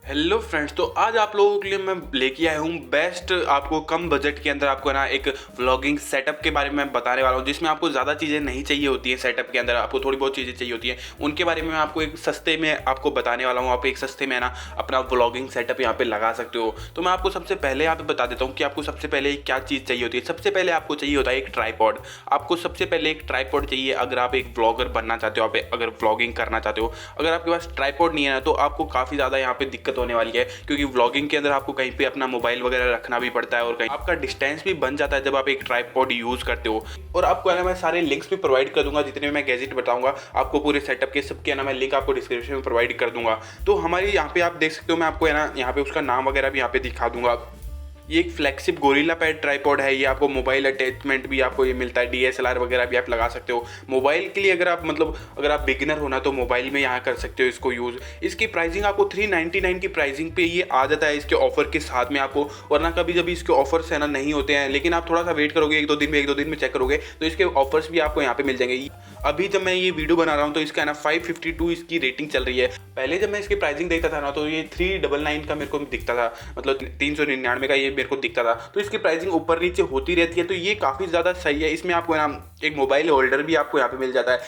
Hello friends, तो आज आप लोगों के लिए मैं लेके आया हूँ बेस्ट आपको कम बजट के अंदर आपको ना एक व्लॉगिंग सेटअप के बारे में मैं बताने वाला हूँ, जिसमें आपको ज़्यादा चीज़ें नहीं चाहिए होती हैं। सेटअप के अंदर आपको थोड़ी बहुत चीज़ें चाहिए होती हैं, उनके बारे में मैं आपको एक सस्ते में आपको बताने वाला हूँ। आप एक सस्ते में ना अपना व्लॉगिंग सेटअप यहाँ पे लगा सकते हो। तो मैं आपको सबसे पहले यहाँ पे बता देता हूँ कि आपको सबसे पहले क्या चीज़ चाहिए होती है। सबसे पहले आपको चाहिए होता है एक ट्राइपॉड। आपको सबसे पहले एक ट्राइपॉड चाहिए अगर आप एक व्लॉगर बनना चाहते हो, आप अगर व्लॉगिंग करना चाहते हो। अगर आपके पास ट्राइपॉड नहीं है ना, तो आपको काफ़ी ज़्यादा यहाँ पे दिक्कत होने वाली है, क्योंकि व्लॉगिंग के अंदर आपको कहीं पे अपना मोबाइल वगैरह रखना भी पड़ता है और कहीं आपका डिस्टेंस भी बन जाता है जब आप एक ट्राइपॉड यूज करते हो। और आपको है ना मैं सारे लिंक्स भी प्रोवाइड कर दूंगा, जितने मैं गैजेट बताऊंगा आपको पूरे सेटअप के सबके ना मैं लिंक आपको डिस्क्रिप्शन में प्रोवाइड कर दूंगा। तो हमारी यहाँ पे आप देख सकते हो, मैं आपको है ना यहाँ पे उसका नाम वगैरह भी यहाँ पे दिखा दूंगा। ये एक फ्लैगशिप गोरिल्ला पैड ट्राइपॉड है। ये आपको मोबाइल अटैचमेंट भी आपको ये मिलता है, डीएसएलआर वगैरह भी आप लगा सकते हो मोबाइल के लिए। अगर आप अगर आप बिगिनर हो ना, तो मोबाइल में यहाँ कर सकते हो इसको यूज़। इसकी प्राइसिंग आपको 399 की प्राइसिंग पे ये आ जाता है इसके ऑफर के साथ में आपको। वरना कभी जब इसके ऑफर्स है ना नहीं होते हैं, लेकिन आप थोड़ा सा वेट करोगे, एक दो दिन में चेक करोगे तो इसके ऑफर्स भी आपको यहाँ पे मिल जाएंगे। अभी जब मैं ये वीडियो बना रहा हूँ तो इसका ना 552 इसकी रेटिंग चल रही है। पहले जब मैं इसकी प्राइसिंग देखता था ना, तो ये 399 का मेरे को दिखता था, मतलब 399 का ये मेरे को दिखता था। तो इसकी प्राइसिंग ऊपर नीचे होती रहती है, तो ये काफ़ी ज़्यादा सही है। इसमें आपको ना एक मोबाइल होल्डर भी आपको यहाँ पे मिल जाता है,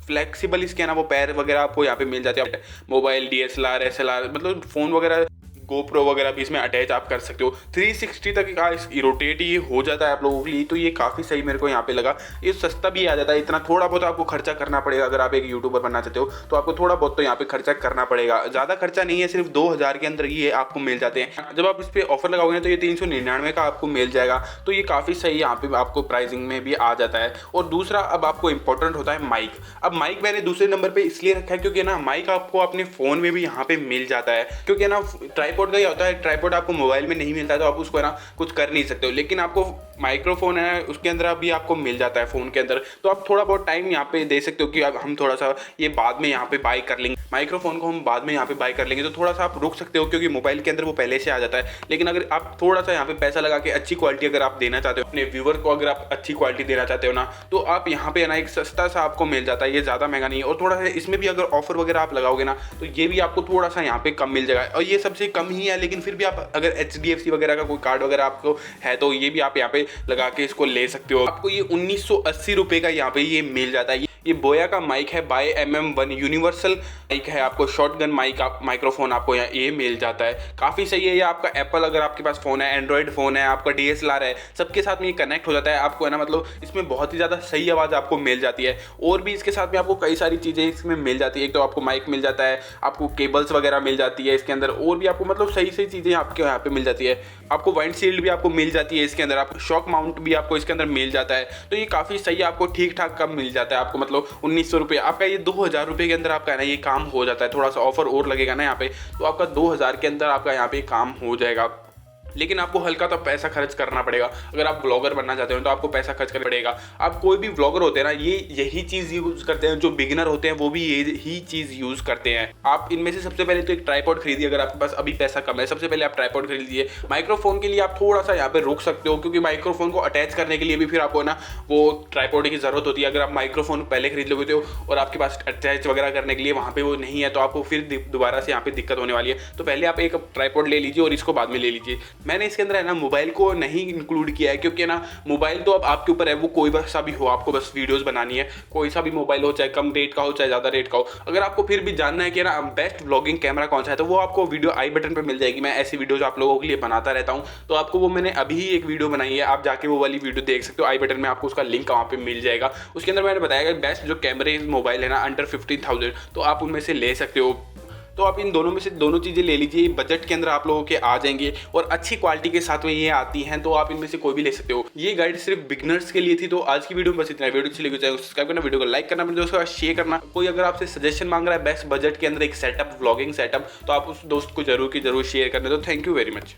फ्लेक्सिबल इसके ना वो पैर वगैरह आपको यहाँ पे मिल जाते हैं। मोबाइल डीएसएलआर एसएलआर मतलब फ़ोन वगैरह गोप्रो वगैरह भी इसमें अटैच आप कर सकते हो। 360 तक का रोटेट ये हो जाता है आप लोगों के लिए, तो ये काफ़ी सही मेरे को यहाँ पे लगा। ये सस्ता भी आ जाता है, इतना थोड़ा बहुत आपको खर्चा करना पड़ेगा। अगर आप एक यूट्यूबर बनना चाहते हो तो आपको थोड़ा बहुत तो यहाँ पे खर्चा करना पड़ेगा, ज़्यादा खर्चा नहीं है, सिर्फ 2000 के अंदर ये आपको मिल जाते हैं। जब आप इस पर ऑफर लगाओगे तो ये 399 का आपको मिल जाएगा, तो ये काफ़ी सही यहाँ पे आपको प्राइसिंग में भी आ जाता है। और दूसरा अब आपको इंपॉर्टेंट होता है माइक। अब माइक मैंने दूसरे नंबर पर इसलिए रखा है क्योंकि ना माइक आपको अपने फ़ोन में भी यहाँ पे मिल जाता है, क्योंकि ना ट्राइपॉड का ही होता है, ट्राइपॉड आपको मोबाइल में नहीं मिलता है तो आप उसको है ना कुछ कर नहीं सकते हो। लेकिन आपको माइक्रोफोन है उसके अंदर अभी आपको मिल जाता है फ़ोन के अंदर, तो आप थोड़ा बहुत टाइम यहाँ पे दे सकते हो कि हम थोड़ा सा ये बाद में यहाँ पे बाय कर लेंगे, माइक्रोफोन को हम बाद में यहाँ पे बाय कर लेंगे। तो थोड़ा सा आप रुक सकते हो, क्योंकि मोबाइल के अंदर वो पहले से आ जाता है। लेकिन अगर आप थोड़ा सा यहाँ पे पैसा लगा के अच्छी क्वालिटी अगर आप देना चाहते हो अपने व्यूअर को, अगर आप अच्छी क्वालिटी देना चाहते हो ना, तो आप यहाँ पे ना एक सस्ता सा आपको मिल जाता है, ये ज़्यादा महंगा नहीं है। और थोड़ा सा इसमें भी अगर ऑफर वगैरह आप लगाओगे ना, तो ये भी आपको थोड़ा सा यहाँ पे कम मिल जाएगा। और ये सबसे कम ही है, लेकिन फिर भी आप अगर HDFC वगैरह का कोई कार्ड वगैरह आपको है तो ये भी आप यहाँ पे लगा के इसको ले सकते हो। आपको ये 1980 रुपये का यहाँ पे ये मिल जाता है। ये बोया का माइक है, बाय MM1 यूनिवर्सल माइक है। आपको शॉटगन माइक माइक्रोफोन आपको यहाँ ये मिल जाता है, काफ़ी सही है। ये आपका एप्पल अगर आपके पास फ़ोन है, एंड्रॉयड फ़ोन है, आपका DSLR है, सबके साथ में ये कनेक्ट हो जाता है। आपको है ना इसमें बहुत ही ज़्यादा सही आवाज़ आपको मिल जाती है। और भी इसके साथ में आपको कई सारी चीज़ें इसमें मिल जाती है। एक तो आपको माइक मिल जाता है, आपको केबल्स वगैरह मिल जाती है इसके अंदर, और भी आपको सही सही चीज़ें आपके यहाँ पे मिल जाती है। आपको वाइंड शील्ड भी आपको मिल जाती है इसके अंदर, आपको शॉक माउंट भी आपको इसके अंदर मिल जाता है। तो ये काफ़ी सही आपको ठीक ठाक कम मिल जाता है आपको, 1900 रुपये आपका ये 2000 रुपये के अंदर आपका ना ये काम हो जाता है। थोड़ा सा ऑफर और लगेगा ना यहाँ पे, तो आपका 2000 के अंदर आपका यहाँ पे काम हो जाएगा। लेकिन आपको हल्का तो पैसा खर्च करना पड़ेगा। अगर आप ब्लॉगर बनना चाहते हो तो आपको पैसा खर्च करना पड़ेगा। आप कोई भी ब्लॉगर होते हैं ना, ये यही चीज़ यूज़ करते हैं, जो बिगिनर होते हैं वो भी यही चीज़ यूज़ करते हैं। आप इनमें से सबसे पहले तो एक ट्राइपॉड खरीदिए, अगर आपके पास अभी पैसा कम है, सबसे पहले आप ट्राइपॉड खरीद लीजिए। माइक्रोफोन के लिए आप थोड़ा सा यहाँ पे रुक सकते हो, क्योंकि माइक्रोफोन को अटैच करने के लिए भी फिर आपको ना वो ट्राइपॉड की ज़रूरत होती है। अगर आप माइक्रोफोन पहले खरीद लोगे तो और आपके पास अटैच वगैरह करने के लिए वहाँ पे वो नहीं है, तो आपको फिर दोबारा से यहाँ पे दिक्कत होने वाली है। तो पहले आप एक ट्राइपॉड ले लीजिए और इसको बाद में ले लीजिए। मैंने इसके अंदर है ना मोबाइल को नहीं इंक्लूड किया है, क्योंकि ना मोबाइल तो अब आपके ऊपर है, वो कोई सा भी हो, आपको बस वीडियोस बनानी है, कोई सा भी मोबाइल हो, चाहे कम रेट का हो चाहे ज़्यादा रेट का हो। अगर आपको फिर भी जानना है कि ना बेस्ट व्लॉगिंग कैमरा कौन सा है, तो वो आपको वीडियो आई बटन पे मिल जाएगी। मैं ऐसी वीडियोस आप लोगों के लिए बनाता रहता हूँ, तो आपको वो मैंने अभी ही एक वीडियो बनाई है, आप जाके वो वाली वीडियो देख सकते हो। आई बटन में आपको उसका लिंक वहाँ पे मिल जाएगा। उसके अंदर मैंने बताया कि बेस्ट जो कैमरे मोबाइल है ना अंडर 15,000, तो आप उनमें से ले सकते हो। तो आप इन दोनों में से दोनों चीज़ें ले लीजिए, बजट के अंदर आप लोगों के आ जाएंगे और अच्छी क्वालिटी के साथ में ये आती हैं, तो आप इनमें से कोई भी ले सकते हो। ये गाइड सिर्फ बिगनर्स के लिए थी। तो आज की वीडियो में बस इतना। वीडियो अच्छी लगी तो सब्सक्राइब करना, वीडियो को लाइक करना, अपने दोस्तों का शेयर करना। कोई अगर आपसे सजेशन मांग रहा है बेस्ट बजट के अंदर एक सेटअप व्लॉगिंग सेटअप, तो आप उस दोस्त को जरूर की जरूर शेयर करना। तो थैंक यू वेरी मच।